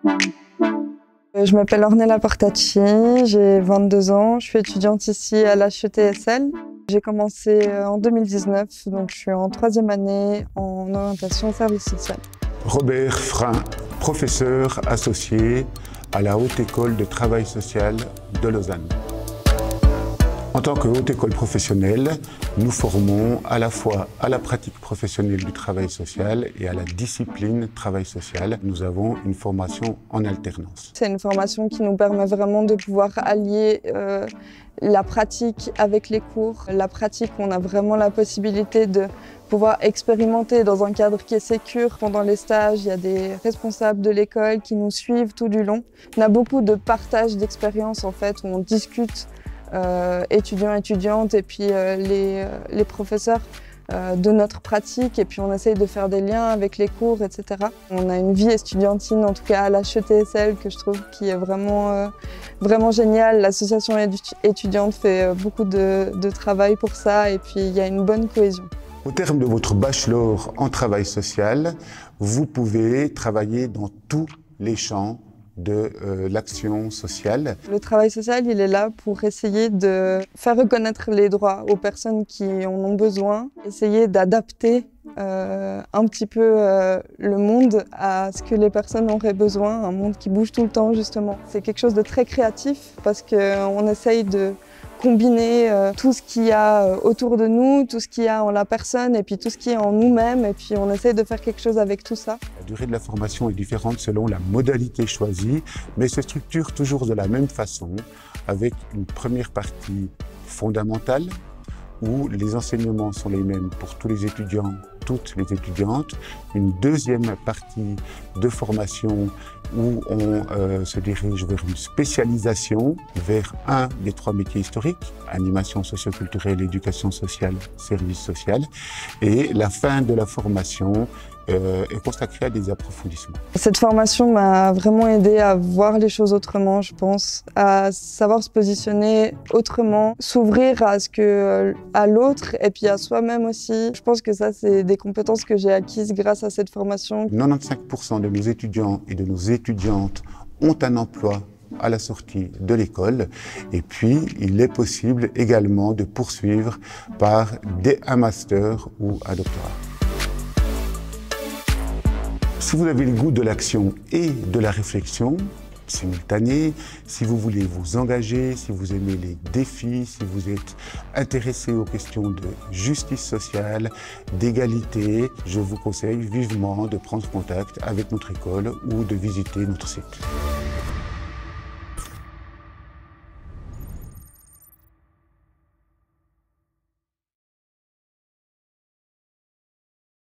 Je m'appelle Ornella Portacci, j'ai 22 ans, je suis étudiante ici à l'HETSL. J'ai commencé en 2019, donc je suis en 3e année en orientation service social. Robert Frein, professeur associé à la Haute École de Travail Social de Lausanne. En tant que haute école professionnelle, nous formons à la fois à la pratique professionnelle du travail social et à la discipline travail social. Nous avons une formation en alternance. C'est une formation qui nous permet vraiment de pouvoir allier la pratique avec les cours. La pratique, on a vraiment la possibilité de pouvoir expérimenter dans un cadre qui est sécure. Pendant les stages, il y a des responsables de l'école qui nous suivent tout du long. On a beaucoup de partage d'expériences en fait, où on discute étudiants, étudiantes et puis les professeurs de notre pratique et puis on essaye de faire des liens avec les cours, etc. On a une vie estudiantine, en tout cas à l'HETSL, que je trouve qui est vraiment géniale. L'association étudiante fait beaucoup de travail pour ça et puis il y a une bonne cohésion. Au terme de votre bachelor en travail social, vous pouvez travailler dans tous les champs de l'action sociale. Le travail social, il est là pour essayer de faire reconnaître les droits aux personnes qui en ont besoin, essayer d'adapter un petit peu le monde à ce que les personnes auraient besoin, un monde qui bouge tout le temps justement. C'est quelque chose de très créatif parce qu'on essaye de combiner tout ce qu'il y a autour de nous, tout ce qu'il y a en la personne et puis tout ce qui est en nous-mêmes et puis on essaye de faire quelque chose avec tout ça. La durée de la formation est différente selon la modalité choisie, mais se structure toujours de la même façon avec une première partie fondamentale où les enseignements sont les mêmes pour tous les étudiants, toutes les étudiantes, une deuxième partie de formation où on se dirige vers une spécialisation, vers un des 3 métiers historiques, animation socio-culturelle, éducation sociale, service social, et la fin de la formation est consacrée à des approfondissements. Cette formation m'a vraiment aidé à voir les choses autrement, je pense, à savoir se positionner autrement, s'ouvrir à l'autre et puis à soi-même aussi. Je pense que ça, c'est des compétences que j'ai acquises grâce à cette formation. 95% de nos étudiants et de nos étudiantes ont un emploi à la sortie de l'école et puis il est possible également de poursuivre par un master ou un doctorat. Si vous avez le goût de l'action et de la réflexion simultanée, si vous voulez vous engager, si vous aimez les défis, si vous êtes intéressé aux questions de justice sociale, d'égalité, je vous conseille vivement de prendre contact avec notre école ou de visiter notre site.